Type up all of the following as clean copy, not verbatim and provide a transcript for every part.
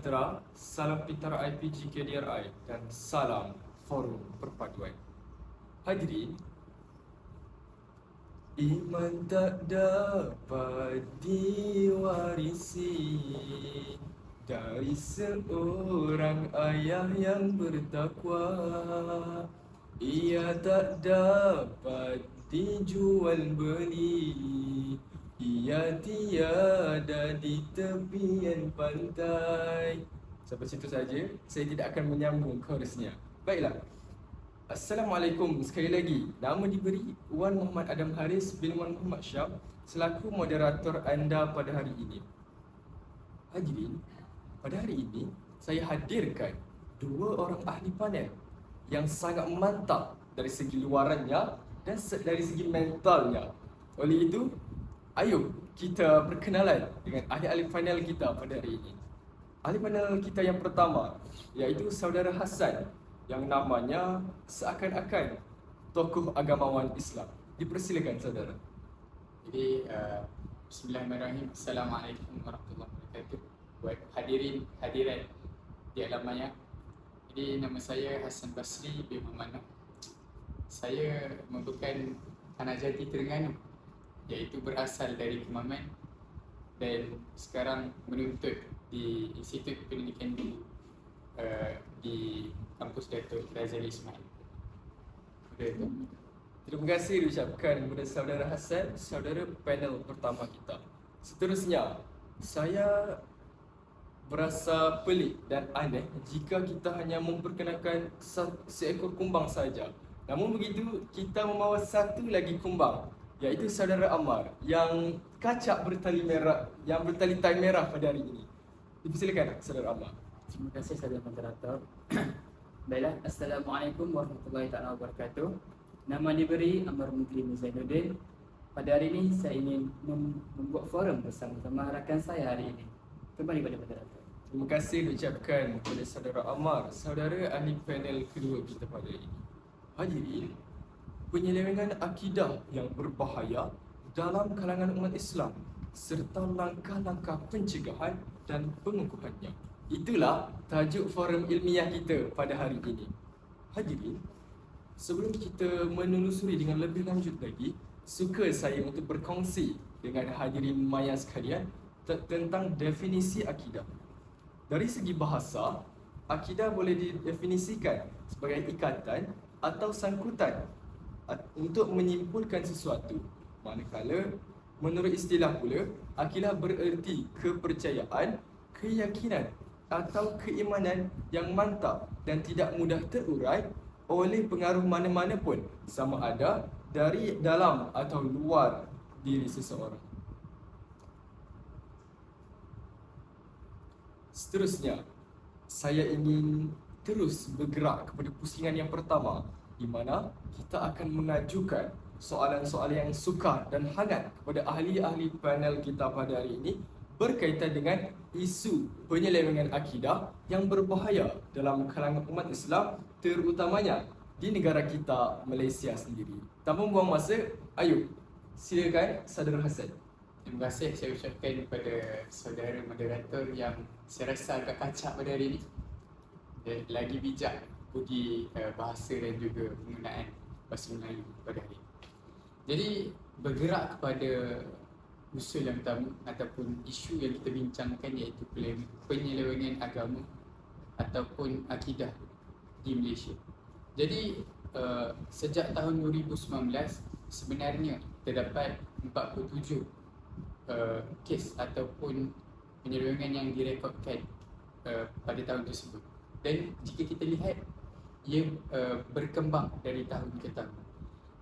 sejahtera, salam pintar IPG KDRI dan salam Forum Perpaduan. Hadirin, iman tak dapat diwarisi dari seorang ayah yang bertakwa. Ia tak dapat dijual beli, ia tiada di tepian pantai. Sampai situ saja, saya tidak akan menyambung chorusnya. Baiklah. Assalamualaikum sekali lagi. Nama diberi Wan Muhammad Adam Haris bin Wan Muhammad Syab selaku moderator anda pada hari ini. Hadirin, pada hari ini saya hadirkan dua orang ahli panel yang sangat mantap dari segi luarannya dan dari segi mentalnya. Oleh itu, ayo kita berkenalan dengan ahli-ahli panel kita pada hari ini. Ahli panel kita yang pertama iaitu Saudara Hassan yang namanya seakan-akan tokoh agamawan Islam. Dipersilakan saudara. Jadi bismillahirrahmanirrahim. Assalamualaikum warahmatullahi wabarakatuh. Buat hadirin hadirat di alam maya. Jadi nama saya Hassan Basri bin Muhammad Noh. Saya merupakan anak jati Terengganu, iaitu berasal dari Kemaman dan sekarang menuntut di Institut Pendidikan di kampus Datuk Razali Ismail. Terima kasih diucapkan kepada saudara Hassan, saudara panel pertama kita. Seterusnya, saya berasa pelik dan aneh jika kita hanya memperkenalkan seekor kumbang saja. Namun begitu, kita membawa satu lagi kumbang, iaitu saudara Ammar yang kacak bertali merah, yang bertali tai merah pada hari ini. Dipersilakan saudara Ammar. Terima kasih saudara moderator. Baiklah, Assalamualaikum warahmatullahi wabarakatuh. Nama diberi Ammar Mukrim Zainuddin. Pada hari ini saya ingin membuat forum bersama-sama rakan saya hari ini. Kembali pada moderator. Terima kasih diucapkan kepada saudara Ammar, saudara ahli panel kedua kita pada hari ini. Hadirin, penyelewengan akidah yang berbahaya dalam kalangan umat Islam serta langkah-langkah pencegahan dan pengukuhannya. Itulah tajuk forum ilmiah kita pada hari ini. Hadirin, sebelum kita menelusuri dengan lebih lanjut lagi, suka saya untuk berkongsi dengan hadirin maya sekalian tentang definisi akidah. Dari segi bahasa, akidah boleh didefinisikan sebagai ikatan atau sangkutan untuk menyimpulkan sesuatu. Manakala, menurut istilah pula, akidah bererti kepercayaan, keyakinan atau keimanan yang mantap dan tidak mudah terurai oleh pengaruh mana-mana pun, sama ada dari dalam atau luar diri seseorang. Seterusnya, saya ingin terus bergerak kepada pusingan yang pertama, di mana kita akan mengajukan soalan-soalan yang sukar dan hangat kepada ahli-ahli panel kita pada hari ini berkaitan dengan isu penyelewengan akidah yang berbahaya dalam kalangan umat Islam, terutamanya di negara kita Malaysia sendiri. Tanpa membuang masa, ayo silakan saudara Hassan. Terima kasih saya ucapkan kepada saudara moderator yang saya rasa agak kacak pada hari ini. Lagi bijak budi bahasa dan juga penggunaan bahasa Melayu pada hari ini. Jadi bergerak kepada usul yang pertama ataupun isu yang kita bincangkan, iaitu penyelewengan agama ataupun akidah di Malaysia. Jadi sejak tahun 2019 sebenarnya terdapat 47 kes ataupun penyelewengan yang direkodkan pada tahun tersebut. Dan jika kita lihat, ia berkembang dari tahun ke tahun.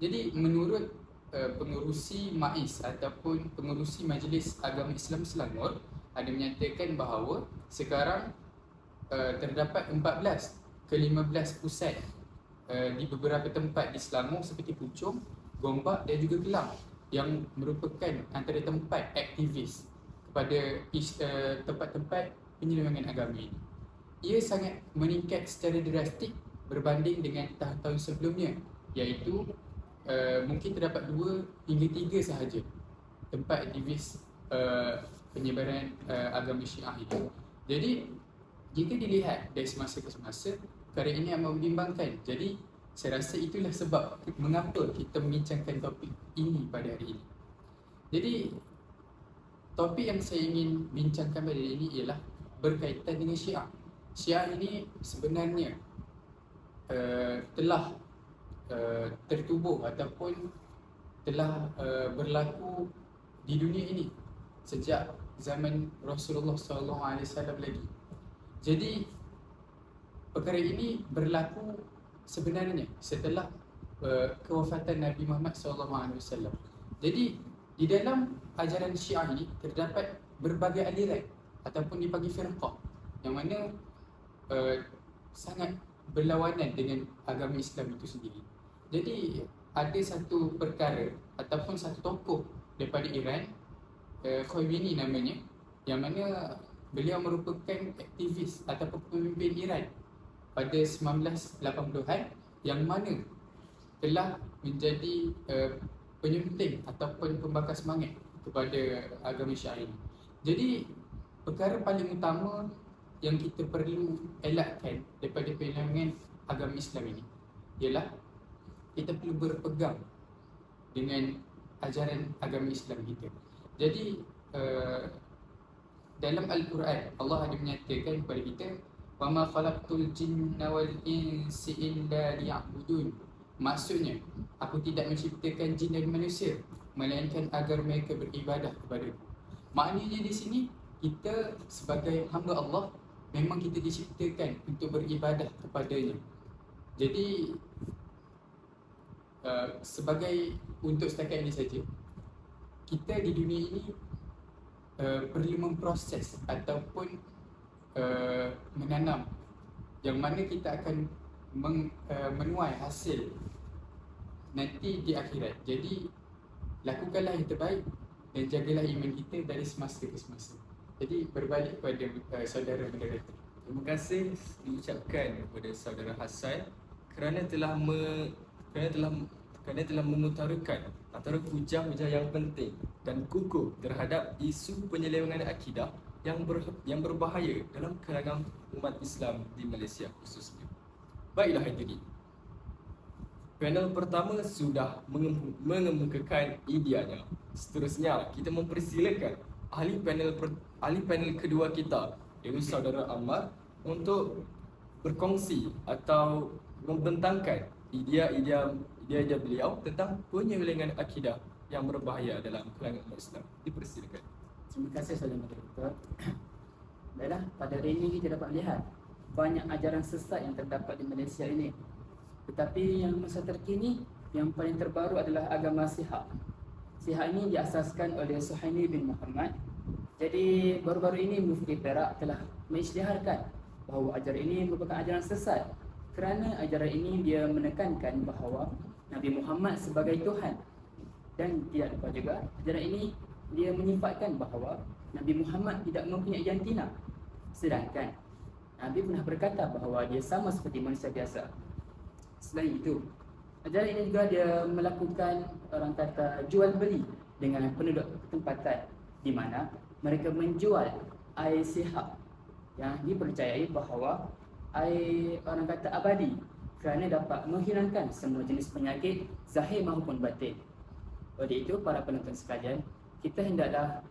Jadi menurut pengerusi MAIS ataupun pengerusi Majlis Agama Islam Selangor ada menyatakan bahawa sekarang terdapat 14 ke 15 pusat di beberapa tempat di Selangor seperti Puchong, Gombak dan juga Kelang yang merupakan antara tempat aktivis kepada tempat-tempat penyelewengan agama ini. Ia sangat meningkat secara drastik berbanding dengan tahun-tahun sebelumnya, iaitu mungkin terdapat 2 hingga 3 sahaja tempat aktivis penyebaran agama Syiah itu. Jadi jika dilihat dari semasa ke semasa, perkara ini amat membimbangkan. Jadi saya rasa itulah sebab mengapa kita membincangkan topik ini pada hari ini. Jadi topik yang saya ingin bincangkan pada hari ini ialah berkaitan dengan Syiah. Syiah ini sebenarnya telah tertubuh ataupun telah berlaku di dunia ini sejak zaman Rasulullah SAW lagi. Jadi perkara ini berlaku sebenarnya setelah kewafatan Nabi Muhammad SAW. Jadi di dalam ajaran Syiah ini terdapat berbagai aliran ataupun dipanggil firqah yang mana sangat berlawanan dengan agama Islam itu sendiri. Jadi ada satu perkara ataupun satu tokoh daripada Iran, Khomeini namanya, yang mana beliau merupakan aktivis ataupun pemimpin Iran pada 1980-an yang mana telah menjadi penyunting ataupun pembakar semangat kepada agama Syiah ini. Jadi perkara paling utama yang kita perlu elakkan daripada penyelenggarakan agama Islam ini ialah kita perlu berpegang dengan ajaran agama Islam kita. Jadi dalam Al-Quran Allah ada menyatakan kepada kita, wa ma khalaqtul jinna wal insa illa liya'budun. Maksudnya, aku tidak menciptakan jin dan manusia melainkan agar mereka beribadah kepada-Ku. Maknanya di sini kita sebagai hamba Allah memang kita diciptakan untuk beribadah kepadanya. Jadi sebagai untuk setakat ini saja, kita di dunia ini perlu memproses ataupun menanam yang mana kita akan menuai hasil nanti di akhirat. Jadi lakukanlah yang terbaik dan jagalah iman kita dari semasa ke semasa. Jadi berbalik kepada saudara moderator. Terima kasih diucapkan kepada saudara Hassan kerana telah mengutarakan antara hujah-hujah yang penting dan kukuh terhadap isu penyelewengan akidah yang berbahaya dalam kalangan umat Islam di Malaysia khususnya. Baiklah hadirin, panel pertama sudah mengemukakan ideanya. Seterusnya kita mempersilakan ahli panel kedua kita, iaitu saudara Ammar, untuk berkongsi atau membentangkan idea beliau tentang penyelewengan akidah yang berbahaya dalam kalangan umat Islam. Dipersilakan. Terima kasih saudara moderator. Baiklah, pada hari ini kita dapat lihat banyak ajaran sesat yang terdapat di Malaysia ini. Tetapi yang masa terkini, yang paling terbaru adalah agama Syiah. Syiah ini diasaskan oleh Suhaimi bin Muhammad. Jadi baru-baru ini Mufti Perak telah mengisytiharkan bahawa ajaran ini merupakan ajaran sesat kerana ajaran ini dia menekankan bahawa Nabi Muhammad sebagai Tuhan. Dan tidak lupa juga, ajaran ini dia menyifatkan bahawa Nabi Muhammad tidak mempunyai jantina. Sedangkan Nabi pernah berkata bahawa dia sama seperti manusia biasa. Selain itu, ajaran ini juga dia melakukan orang kata jual beli dengan penduduk tempatan, di mana mereka menjual air sihat yang dipercayai bahawa air orang kata abadi kerana dapat menghilangkan semua jenis penyakit zahir maupun batin. Oleh itu, para penonton sekalian, kita hendaklah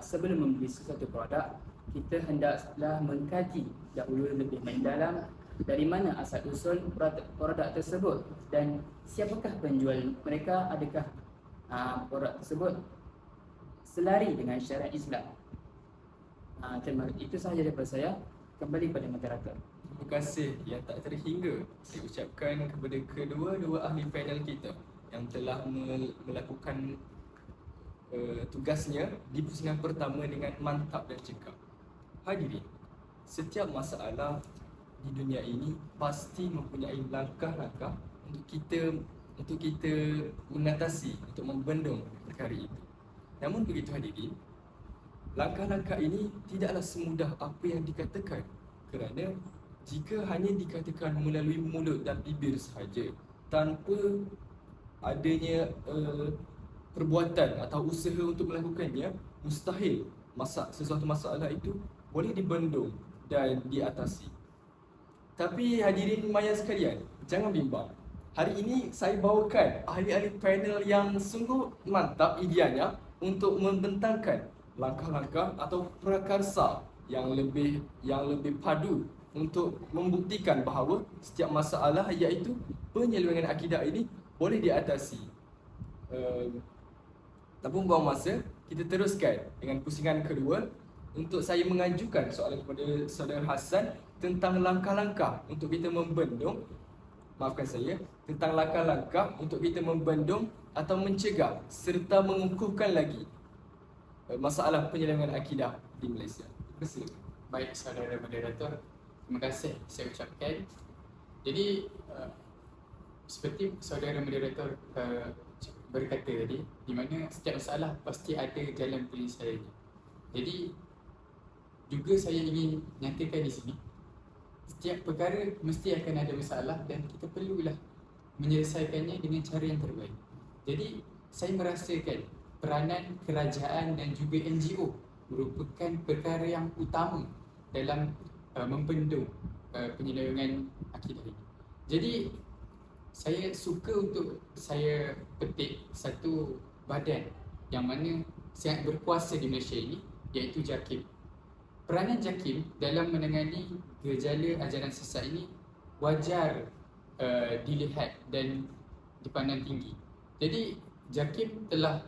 sebelum membeli sesuatu produk, kita hendaklah mengkaji dahulu lebih mendalam dari mana asal usul produk tersebut dan siapakah penjual mereka, adakah produk tersebut selari dengan syariat Islam. Itu sahaja daripada saya. Kembali pada moderator. Terima kasih yang tak terhingga saya ucapkan kepada kedua-dua ahli panel kita yang telah melakukan tugasnya di pusingan pertama dengan mantap dan cekap. Hadirin, setiap masalah di dunia ini pasti mempunyai langkah-langkah untuk kita mengatasi, untuk membendung perkara itu. Namun begitu hadirin, langkah-langkah ini tidaklah semudah apa yang dikatakan, kerana jika hanya dikatakan melalui mulut dan bibir sahaja tanpa adanya perbuatan atau usaha untuk melakukannya, mustahil sesuatu masalah itu boleh dibendung dan diatasi. Tapi hadirin maya sekalian, jangan bimbang. Hari ini saya bawakan ahli-ahli panel yang sungguh mantap ideanya untuk membentangkan langkah-langkah atau prakarsa yang lebih padu untuk membuktikan bahawa setiap masalah iaitu penyelewengan akidah ini boleh diatasi. Tanpa buang masa, kita teruskan dengan pusingan kedua untuk saya mengajukan soalan kepada Saudara Hassan tentang langkah-langkah untuk kita membendung, maafkan saya, tentang langkah-langkah untuk kita membendung atau mencegah serta mengukuhkan lagi masalah penyelewengan akidah di Malaysia. Persilakan. Baik saudara moderator, terima kasih saya ucapkan. Jadi seperti saudara moderator berkata tadi, di mana setiap masalah pasti ada jalan penyelesaiannya. Jadi juga saya ingin nyatakan di sini, setiap perkara mesti akan ada masalah dan kita perlulah menyelesaikannya dengan cara yang terbaik. Jadi saya merasakan peranan kerajaan dan juga NGO merupakan perkara yang utama dalam membendung penyelewengan akidah ini. Jadi saya suka untuk saya petik satu badan yang mana sangat berkuasa di Malaysia ini, iaitu JAKIM. Peranan JAKIM dalam menangani gejala ajaran sesat ini wajar dilihat dan dipandang tinggi. Jadi JAKIM telah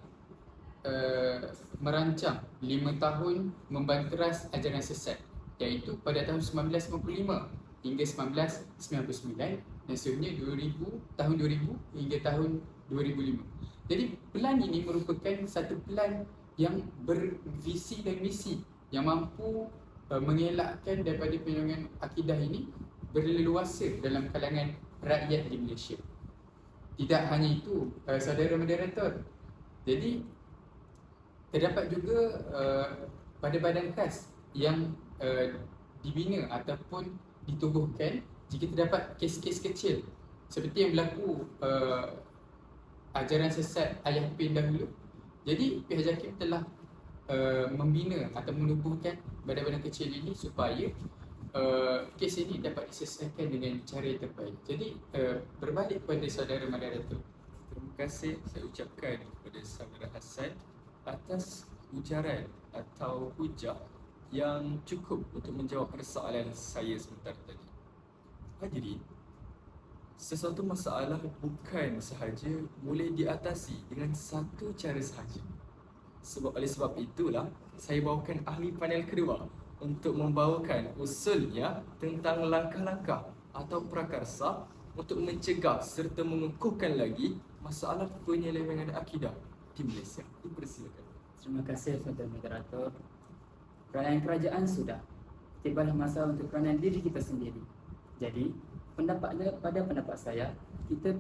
merancang 5 tahun membanteras ajaran sesat, iaitu pada tahun 1995 hingga 1999 dan seterusnya tahun 2000 hingga tahun 2005. Jadi pelan ini merupakan satu pelan yang bervisi dan misi yang mampu mengelakkan daripada penyelewengan akidah ini berleluasa dalam kalangan rakyat di Malaysia. Tidak hanya itu, saudara moderator. Jadi terdapat juga badan-badan khas yang dibina ataupun ditubuhkan jika terdapat kes-kes kecil seperti yang berlaku ajaran sesat Ayah Pin dahulu. Jadi pihak JAKIM telah membina atau menubuhkan badan-badan kecil ini supaya kes ini dapat diselesaikan dengan cara yang terbaik. Jadi berbalik kepada saudara moderator. Terima kasih saya ucapkan kepada Saudara Hassan atas ujaran atau hujah yang cukup untuk menjawab persoalan saya sebentar tadi. Hadirin, sesuatu masalah bukan sahaja boleh diatasi dengan satu cara sahaja. Oleh sebab itulah saya bawakan ahli panel kedua untuk membawakan usulnya tentang langkah-langkah atau prakarsa untuk mencegah serta mengukuhkan lagi masalah penyelewengan akidah di Malaysia. Dipersilakan. Terima kasih Saudara Moderator. Peranan kerajaan sudah, tibalah masa untuk peranan diri kita sendiri. Jadi, pada pendapat saya, kita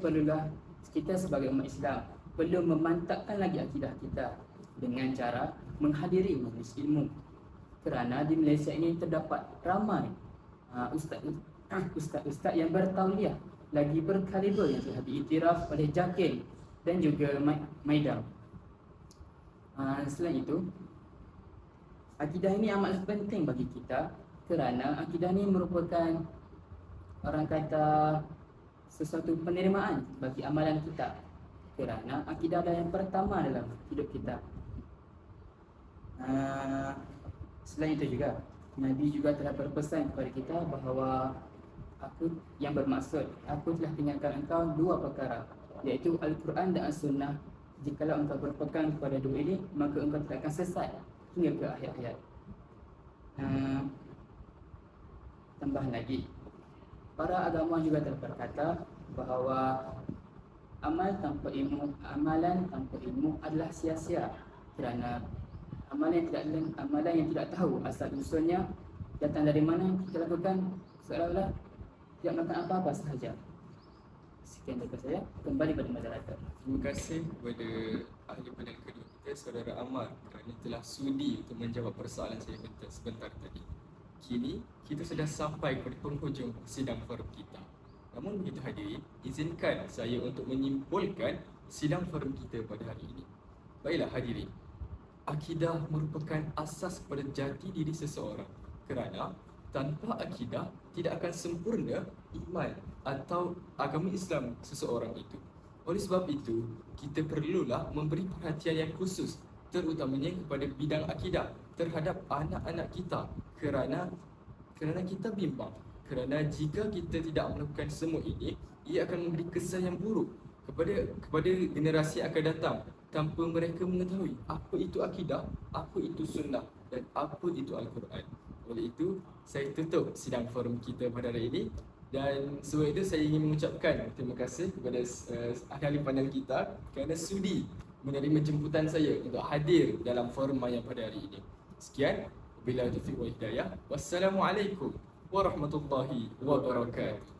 sebagai umat Islam perlu memantapkan lagi akidah kita dengan cara menghadiri majlis ilmu. Kerana di Malaysia ini terdapat ramai ustaz-ustaz yang bertauliah lagi berkaliber yang telah diiktiraf oleh JAKIM dan juga Maidam. Selain itu, akidah ini amat penting bagi kita kerana akidah ini merupakan, orang kata, sesuatu penerimaan bagi amalan kita. Kerana akidah adalah yang pertama dalam hidup kita. Selain itu juga, Nabi juga telah berpesan kepada kita bahawa aku telah tinggalkan engkau dua perkara, iaitu Al-Quran dan As-Sunnah. Jikalau engkau berpegang kepada dua ini, maka engkau tidak akan sesat hingga ke akhir hayat. Tambahan lagi, para agama juga telah berkata bahawa amalan tanpa ilmu adalah sia-sia, kerana amalan yang tidak tahu asal usulnya datang dari mana, kita lakukan seolah-olah tidak melakukan apa-apa sahaja. Sekian daripada saya, kembali pada moderator. Terima kasih kepada ahli panel kedua kita, Saudara Amar, kerana telah sudi untuk menjawab persoalan saya sebentar tadi. Kini, kita sudah sampai kepada penghujung sidang forum kita. Namun begitu hadirin, izinkan saya untuk menyimpulkan sidang forum kita pada hari ini. Baiklah hadirin, akidah merupakan asas kepada jati diri seseorang, kerana tanpa akidah tidak akan sempurna iman atau agama Islam seseorang itu. Oleh sebab itu, kita perlulah memberi perhatian yang khusus terutamanya kepada bidang akidah terhadap anak-anak kita kerana kita bimbang. Kerana jika kita tidak melakukan semua ini, ia akan memberi kesan yang buruk kepada generasi yang akan datang tanpa mereka mengetahui apa itu akidah, apa itu sunnah dan apa itu Al-Quran. Oleh itu, saya tutup sidang forum kita pada hari ini. Dan sebab itu saya ingin mengucapkan terima kasih kepada ahli panel kita kerana sudi menerima jemputan saya untuk hadir dalam forum maya pada hari ini. Sekian, wabillahi taufiq wal hidayah. Wassalamualaikum warahmatullahi wabarakatuh.